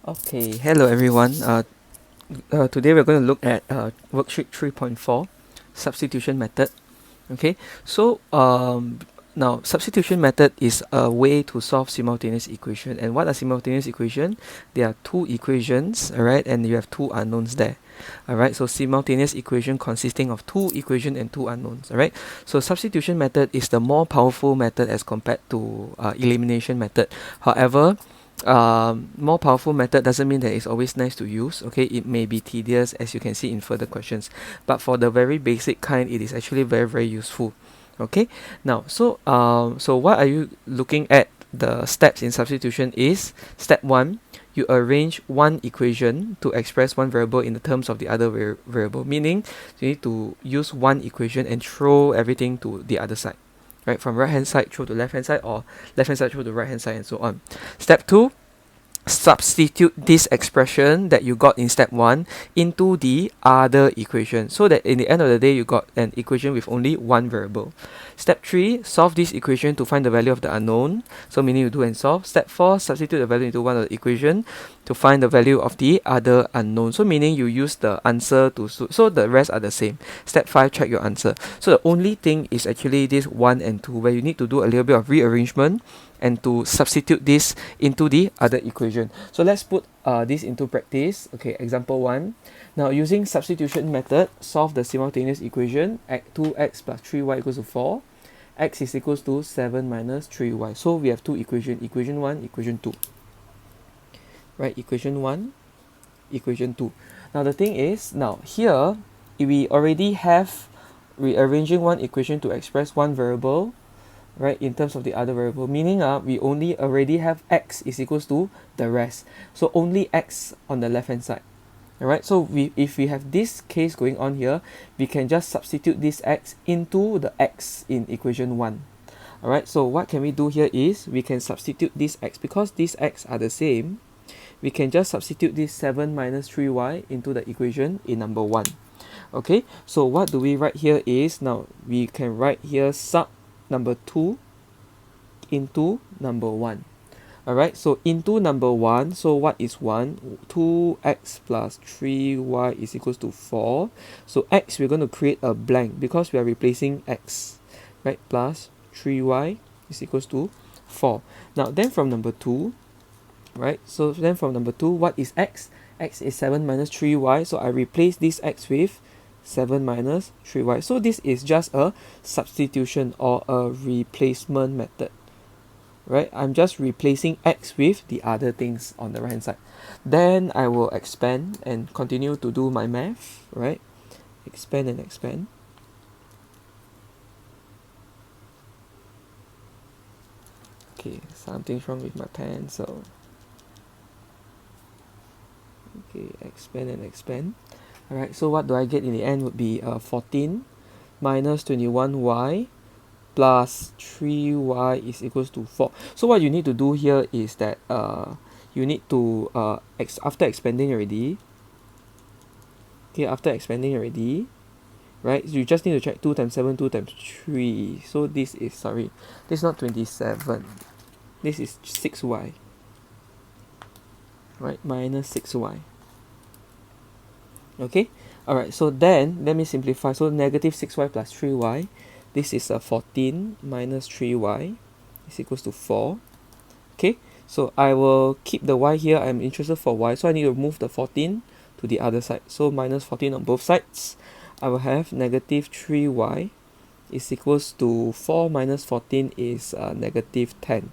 Okay, hello everyone. Today we're going to look at worksheet 3.4, substitution method. Okay, so now substitution method is a way to solve simultaneous equation. And what are simultaneous equation? There are two equations, alright, and you have two unknowns there. Alright, so simultaneous equation consisting of two equation and two unknowns. Alright, so substitution method is the more powerful method as compared to elimination method. However, more powerful method doesn't mean that it's always nice to use. Okay, it may be tedious, as you can see in further questions, but for the very basic kind, it is actually very useful. Okay, now so what are you looking at? The steps in substitution is step 1, you arrange one equation to express one variable in the terms of the other variable, meaning you need to use one equation and throw everything to the other side, right? From right hand side throw to left hand side, or left hand side throw to right hand side, and so on. Step 2, substitute this expression that you got in step 1 into the other equation, so that in the end of the day you got an equation with only one variable. Step 3, solve this equation to find the value of the unknown, so meaning you do and solve. Step 4, substitute the value into one of the equation to find the value of the other unknown, so meaning you use the answer to so the rest are the same. Step 5, check your answer. So the only thing is actually this 1 and 2, where you need to do a little bit of rearrangement and to substitute this into the other equation. So let's put this into practice. Okay, example 1. Now using substitution method, solve the simultaneous equation. 2x plus 3y equals to 4. X is equals to 7 minus 3y. So we have two equations, equation 1, equation 2. Right, equation 1, equation 2. Now the thing is, now here we already have rearranging one equation to express one variable, right, in terms of the other variable, meaning we only already have x is equals to the rest, so only x on the left hand side. Alright, so if we have this case going on here, we can just substitute this x into the x in equation 1. Alright, so what can we do here is we can substitute this x, because these x are the same. We can just substitute this 7 minus 3y into the equation in number 1. Okay, so what do we write here is, now we can write here sub number 2 into number 1. Alright, so into number 1, so what is 1? 2x plus 3y is equals to 4. So x, we're going to create a blank because we are replacing x, right? Plus 3y is equals to 4. Now then from number 2, right? So then from number 2, what is x? X is 7 minus 3y, so I replace this x with 7 minus 3y. So this is just a substitution or a replacement method, right? I'm just replacing x with the other things on the right hand side. Then I will expand and continue to do my math, right? Expand and expand. Okay, something's wrong with my pen, so okay, expand and expand. Alright, so what do I get in the end would be 14 minus 21y plus 3y is equals to 4. So what you need to do here is that you need to after expanding already, okay, after expanding already, right, you just need to check 2 times 7, 2 times 3. So this is, sorry, this is not 27, this is 6y, right, minus 6y. Okay, alright, so then let me simplify. So negative 6y plus 3y, this is 14 minus 3y is equals to 4. Okay, so I will keep the y here. I'm interested for y, so I need to move the 14 to the other side. So minus 14 on both sides. I will have negative 3y is equals to 4 minus 14 is negative 10.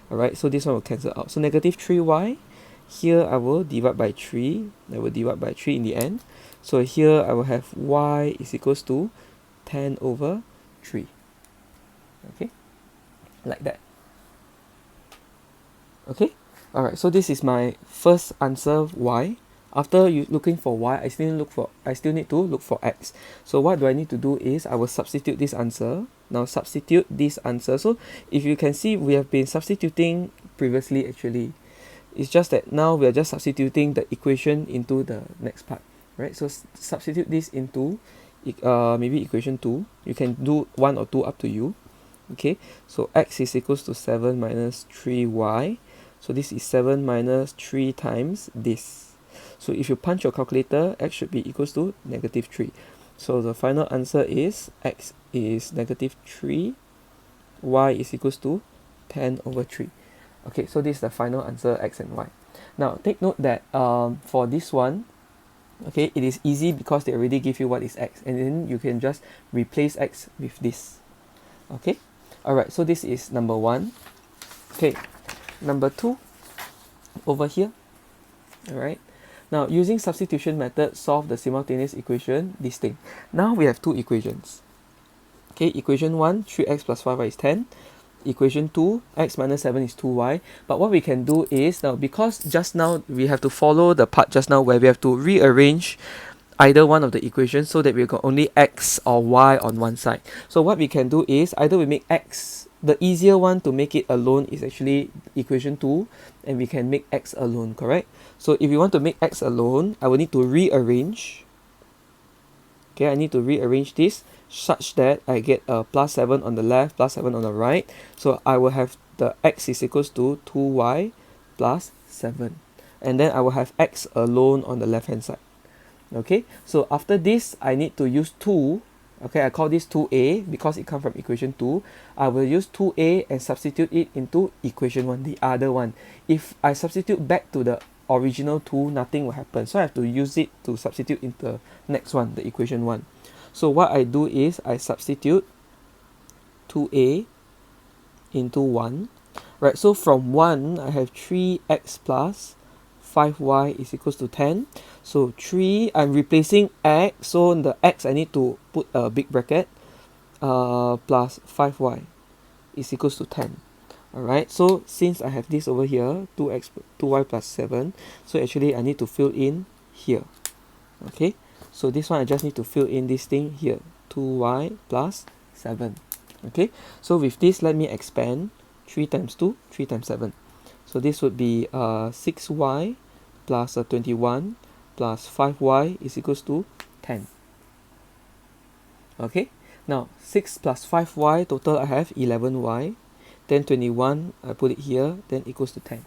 Alright, so this one will cancel out. So negative 3y, here I will divide by 3. I will divide by 3 in the end. So here I will have y is equals to 10 over 3. Okay, like that. Okay, alright, so this is my first answer, y. After you looking for y, I still need to look for x. So what do I need to do is I will substitute this answer. Now substitute this answer. So if you can see, we have been substituting previously actually. It's just that now we are just substituting the equation into the next part, right? So substitute this into maybe equation 2. You can do 1 or 2, up to you. Okay, so x is equals to 7 minus 3y. So this is 7 minus 3 times this. So if you punch your calculator, x should be equals to negative 3. So the final answer is x is negative 3, y is equals to 10 over 3. Okay, so this is the final answer, x and y. Now take note that for this one, okay, it is easy because they already give you what is x, and then you can just replace x with this. Okay, alright, so this is number 1. Okay, number 2 over here. Alright, now using substitution method, solve the simultaneous equation, this thing. Now we have two equations. Okay, equation 1, 3x plus 5y is 10. Equation 2, x minus 7 is 2y. But what we can do is, now because just now we have to follow the part just now where we have to rearrange either one of the equations so that we've got only x or y on one side. So what we can do is either we make x, the easier one to make it alone is actually equation 2, and we can make x alone, correct? So if we want to make x alone, I will need to rearrange. Okay, I need to rearrange this such that I get a plus 7 on the left, plus 7 on the right. So I will have the x is equals to 2y plus 7. And then I will have x alone on the left hand side. Okay, so after this, I need to use 2. Okay, I call this 2a because it comes from equation 2. I will use 2a and substitute it into equation 1, the other one. If I substitute back to the original 2, nothing will happen. So I have to use it to substitute into the next one, the equation 1. So what I do is I substitute 2a into 1. Right, so from 1, I have 3x plus 5y is equals to 10. So 3, I'm replacing x, so the x I need to put a big bracket, plus 5y is equals to 10. Alright, so since I have this over here, 2y plus 7, so actually I need to fill in here. Okay, so this one I just need to fill in this thing here, 2y plus 7. Okay, so with this, let me expand 3 times 2, 3 times 7. So this would be 6y plus 21 plus 5y is equals to 10. Okay, now 6 plus 5y, total I have 11y. Then 21, I put it here, then equals to 10.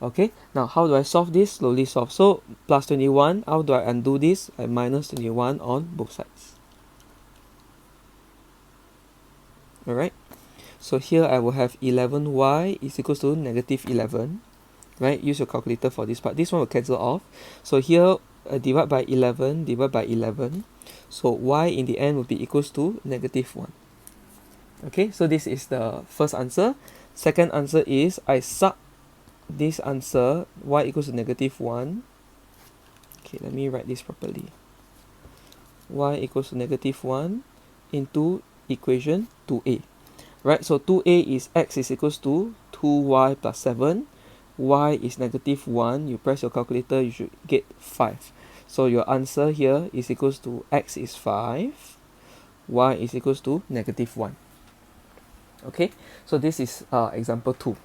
Okay, now how do I solve this? Slowly solve. So plus 21, how do I undo this? I minus 21 on both sides. Alright, so here I will have 11y is equals to negative 11. Right, use your calculator for this part. This one will cancel off. So here, divide by 11, divide by 11. So y in the end will be equals to negative 1. Okay, so this is the first answer. Second answer is I sub this answer, y equals to negative 1. Okay, let me write this properly. Y equals to negative 1 into equation 2a. Right, so 2a is x is equals to 2y plus 7. Y is negative 1. You press your calculator, you should get 5. So your answer here is equals to x is 5. Y is equals to negative 1. Okay, so this is example 2.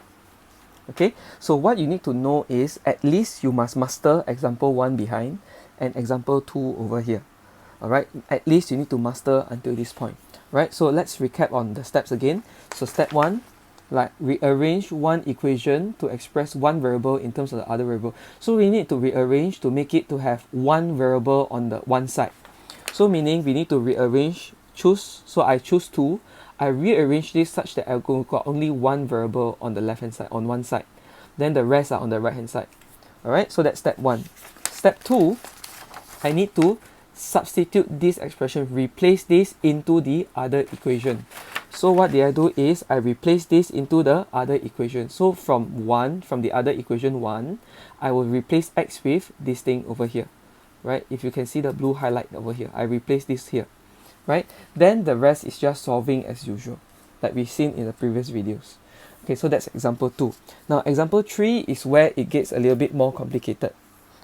Okay, so what you need to know is at least you must master example 1 behind and example 2 over here. Alright, at least you need to master until this point. Right, so let's recap on the steps again. So step 1, like rearrange one equation to express one variable in terms of the other variable. So we need to rearrange to make it to have one variable on the one side. So meaning we need to rearrange, choose, so I choose 2. I rearrange this such that I've got only one variable on the left hand side, on one side. Then the rest are on the right hand side. Alright, so that's step 1. Step 2, I need to substitute this expression, replace this into the other equation. So what did I do is I replace this into the other equation. So from the other equation 1, I will replace x with this thing over here. Right? If you can see the blue highlight over here, I replace this here. Right? Then the rest is just solving as usual, like we've seen in the previous videos. Okay, so that's example 2. Now example 3 is where it gets a little bit more complicated.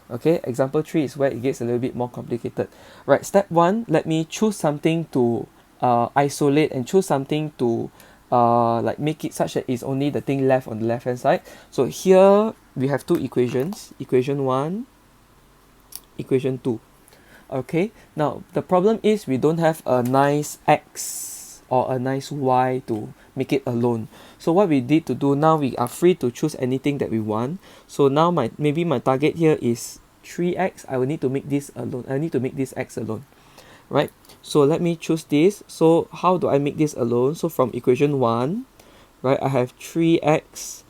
Okay, example 3 is where it gets a little bit more complicated. Right, step 1, let me choose something to isolate and choose something to like make it such that it's only the thing left on the left hand side. So here we have two equations, equation 1, equation 2. Okay, now the problem is we don't have a nice x or a nice y to make it alone. So what we need to do now, we are free to choose anything that we want. So now maybe my target here is 3x. I will need to make this alone. I need to make this x alone, right? So let me choose this. So how do I make this alone? So from equation 1, right, I have 3x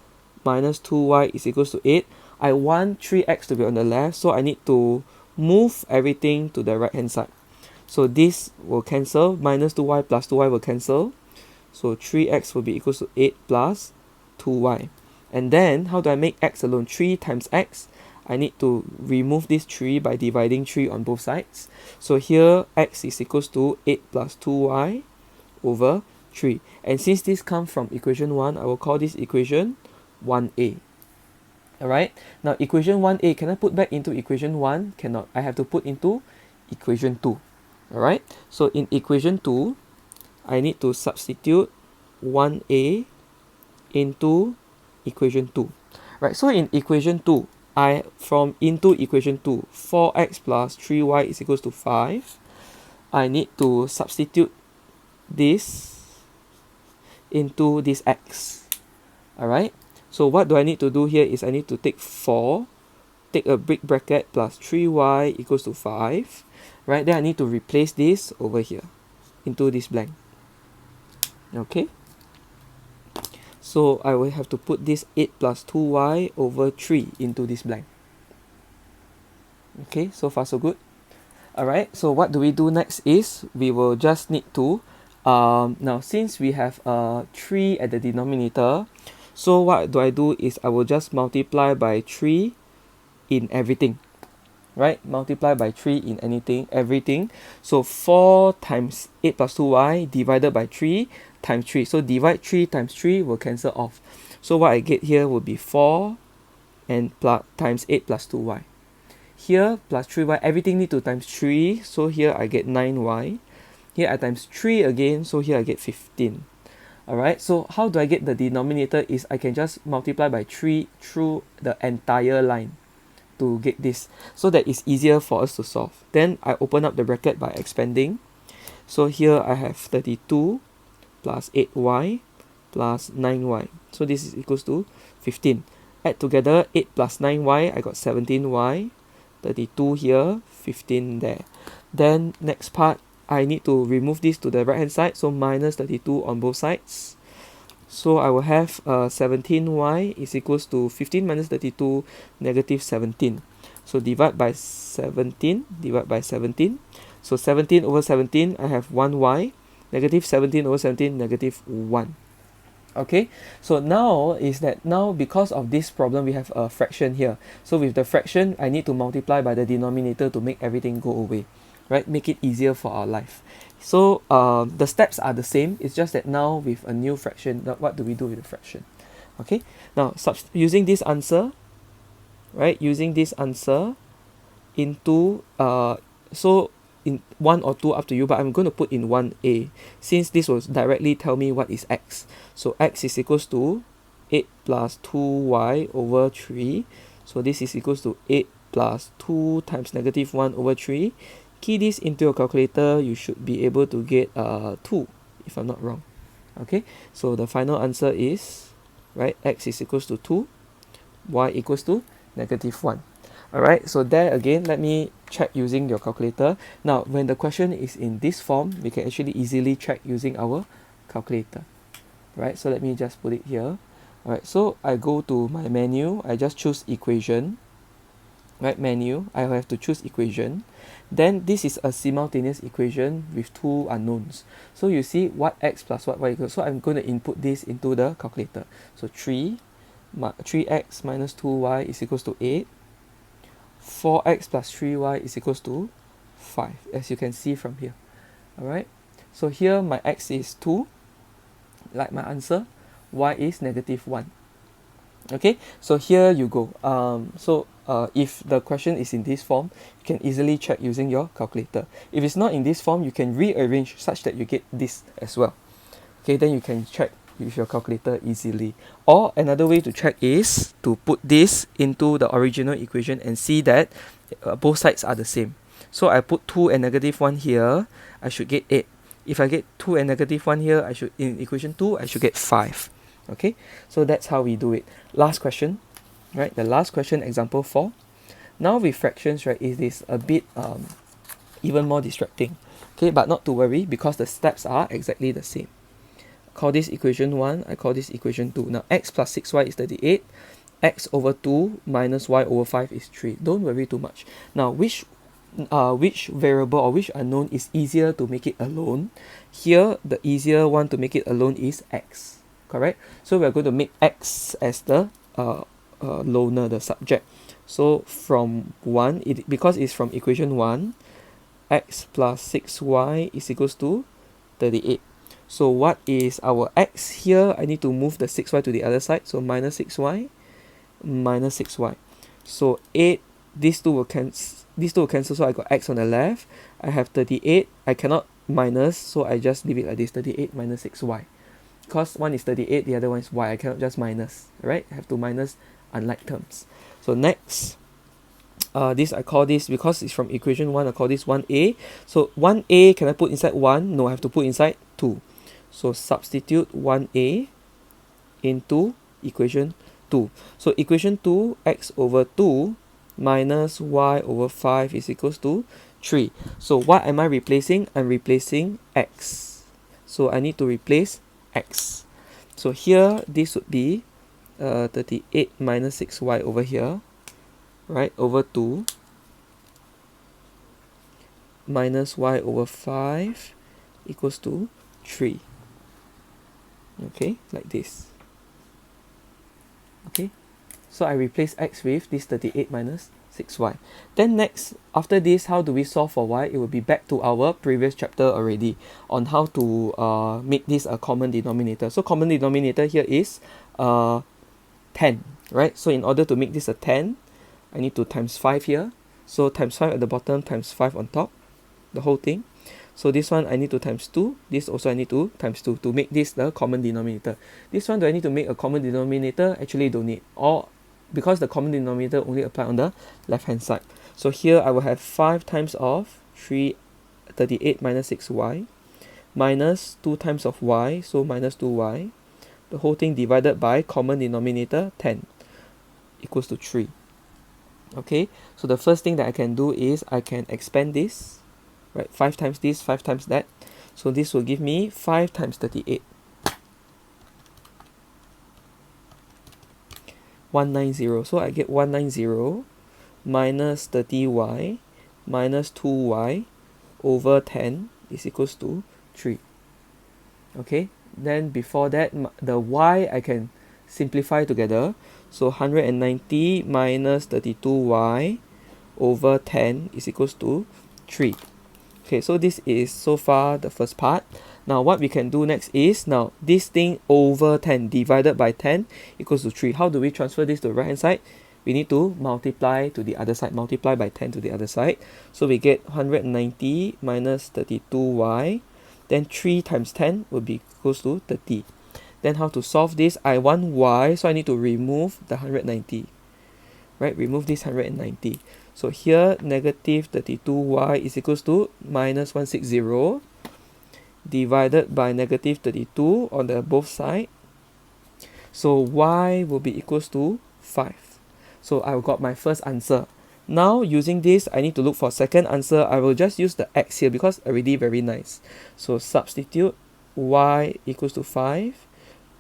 minus 2y is equals to 8. I want 3x to be on the left, so I need to move everything to the right hand side. So this will cancel, minus 2y plus 2y will cancel. So 3x will be equals to 8 plus 2y. And then how do I make x alone? 3 times x. I need to remove this 3 by dividing 3 on both sides. So here x is equals to 8 plus 2y over 3. And since this comes from equation 1, I will call this equation 1a. Alright, now equation 1a, can I put back into equation 1? Cannot. I have to put into equation 2. Alright, so in equation 2, I need to substitute 1a into equation 2. Right, so in equation 2, into equation 2, 4x plus 3y is equals to 5. I need to substitute this into this x. Alright, so what do I need to do here is I need to take 4, take a big bracket, plus 3y equals to 5. Right, then I need to replace this over here into this blank. Okay, so I will have to put this 8 plus 2y over 3 into this blank. Okay, so far so good. Alright, so what do we do next is we will just need to now since we have 3 at the denominator, so what do I do is I will just multiply by 3 in everything. Right, multiply by 3 in everything. So 4 times 8 plus 2y divided by 3 times 3. So divide 3 times 3 will cancel off. So what I get here will be 4 and plus times 8 plus 2y. Here plus 3y, everything need to times 3. So here I get 9y. Here I times 3 again. So here I get 15. Alright, so how do I get the denominator is I can just multiply by 3 through the entire line to get this, so that it's easier for us to solve. Then I open up the bracket by expanding. So here I have 32 plus 8y plus 9y. So this is equals to 15. Add together 8 plus 9y, I got 17y, 32 here, 15 there. Then next part, I need to remove this to the right hand side, so minus 32 on both sides. So I will have 17y is equals to 15 minus 32, negative 17. So divide by 17, divide by 17. So 17 over 17, I have 1y, negative 17 over 17, negative 1. Okay, so now because of this problem, we have a fraction here. So with the fraction, I need to multiply by the denominator to make everything go away. Right, make it easier for our life. So the steps are the same. It's just that now with a new fraction, what do we do with the fraction? Okay, now using this answer, right? Using this answer into so in 1 or 2 up to you, but I'm going to put in 1a since this will directly tell me what is x. So x is equals to 8 plus 2y over 3. So this is equals to 8 plus 2 times negative 1 over 3. Key this into your calculator, you should be able to get 2 if I'm not wrong. Okay, so the final answer is, right, x is equals to 2, y equals to negative 1. Alright, so there again, let me check using your calculator. Now, when the question is in this form, we can actually easily check using our calculator. Right, so let me just put it here. Alright, so I go to my menu, I just choose equation. Right, menu, I have to choose equation. Then this is a simultaneous equation with two unknowns. So you see what x plus what y equals. So I'm going to input this into the calculator. So 3x minus 2y is equals to 8. 4x plus 3y is equals to 5, as you can see from here. Alright, so here my x is 2, like my answer. Y is negative 1. Okay, so here you go. If the question is in this form, you can easily check using your calculator. If it's not in this form, you can rearrange such that you get this as well. Okay, then you can check with your calculator easily. Or another way to check is to put this into the original equation and see that both sides are the same. So I put 2 and negative 1 here, I should get 8. if I get 2 and negative 1 here, I should, in equation 2, I should get 5. Okay, so that's how we do it. Last question, right? The last question, example 4. Now with fractions, right, it is a bit even more distracting. Okay, but not to worry, because the steps are exactly the same. Call this equation 1, I call this equation 2. Now x plus 6y is 38, x over 2 minus y over 5 is 3. Don't worry too much. Now which variable or which unknown is easier to make it alone? Here the easier one to make it alone is x, correct? So we're going to make x as the loner, the subject. So from 1, because it's from equation 1, x plus 6y is equals to 38. So what is our x here? I need to move the 6y to the other side. So minus 6y, minus 6y. So 8, these two will cancel, so I got x on the left. I have 38, I cannot minus, so I just leave it like this, 38 minus 6y. Because one is 38, the other one is y, I cannot just minus, right? I have to minus unlike terms. So next, this I call this, because it's from equation 1, I call this 1a. So 1a, can I put inside 1? No, I have to put inside 2. So substitute 1a into equation 2. So equation 2, x over 2 minus y over 5 is equals to 3. So what am I replacing? I'm replacing x. So I need to replace x. So here, this would be 38 minus 6y over here, right, over 2 minus y over 5 equals to 3. Okay, like this. Okay, so I replace x with this 38 minus 6y. Then next, after this, how do we solve for y? It will be back to our previous chapter already on how to make this a common denominator. So common denominator here is 10, right? So in order to make this a 10, I need to times 5 here. So times 5 at the bottom, times 5 on top, the whole thing. So this one I need to times 2. This also I need to times 2 to make this the common denominator. This one, do I need to make a common denominator? Actually don't need. Or because the common denominator only apply on the left hand side. So here I will have 5 times of 38 minus 6y minus 2 times of y, so minus 2y. The whole thing divided by common denominator 10 equals to 3. Okay, so the first thing that I can do is I can expand this, right? 5 times this, 5 times that. So this will give me 5 times 38. 190. So I get 190 minus 30y minus 2y over 10 is equals to 3. Okay, then before that, the y I can simplify together. So 190 minus 32y over 10 is equals to 3. Okay, so this is so far the first part. Now what we can do next is, now this thing over 10 divided by 10 equals to 3. How do we transfer this to the right hand side? We need to multiply to the other side, multiply by 10 to the other side. So we get 190 minus 32y, then 3 times 10 will be equals to 30. Then how to solve this? I want y, so I need to remove the 190, right? Remove this 190. So here negative 32y is equals to minus 160 divided by negative 32 on the both side. So y will be equals to 5. So I got my first answer. Now using this, I need to look for second answer. I will just use the x here because already very nice. So substitute y equals to 5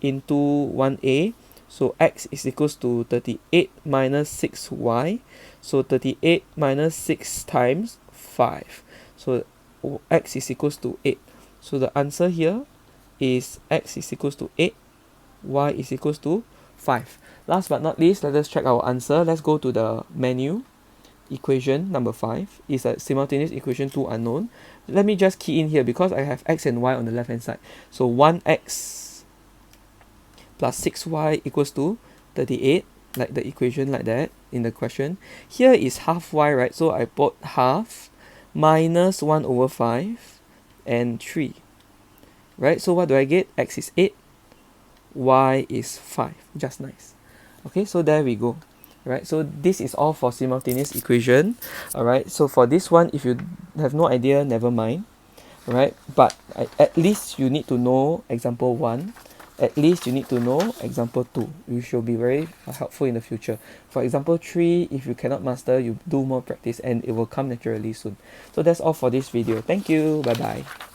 into 1a. So x is equals to 38 minus 6y. So 38 minus 6 times 5. So x is equals to 8. So the answer here is x is equals to 8, y is equals to 5. Last but not least, let us check our answer. Let's go to the menu. Equation number 5 is a simultaneous equation 2 unknown. Let me just key in here because I have x and y on the left hand side. So 1x plus 6y equals to 38, like the equation like that in the question. Here is half y, right? So I put half minus 1 over 5 and 3, right? So what do I get? X is 8, y is 5. Just nice. Okay, so there we go. Right, so this is all for simultaneous equation. Alright, so for this one, if you have no idea, never mind. right? But at least you need to know example 1, at least you need to know example 2, which will be very helpful in the future. For example 3, if you cannot master, you do more practice and it will come naturally soon. So that's all for this video. Thank you. Bye bye.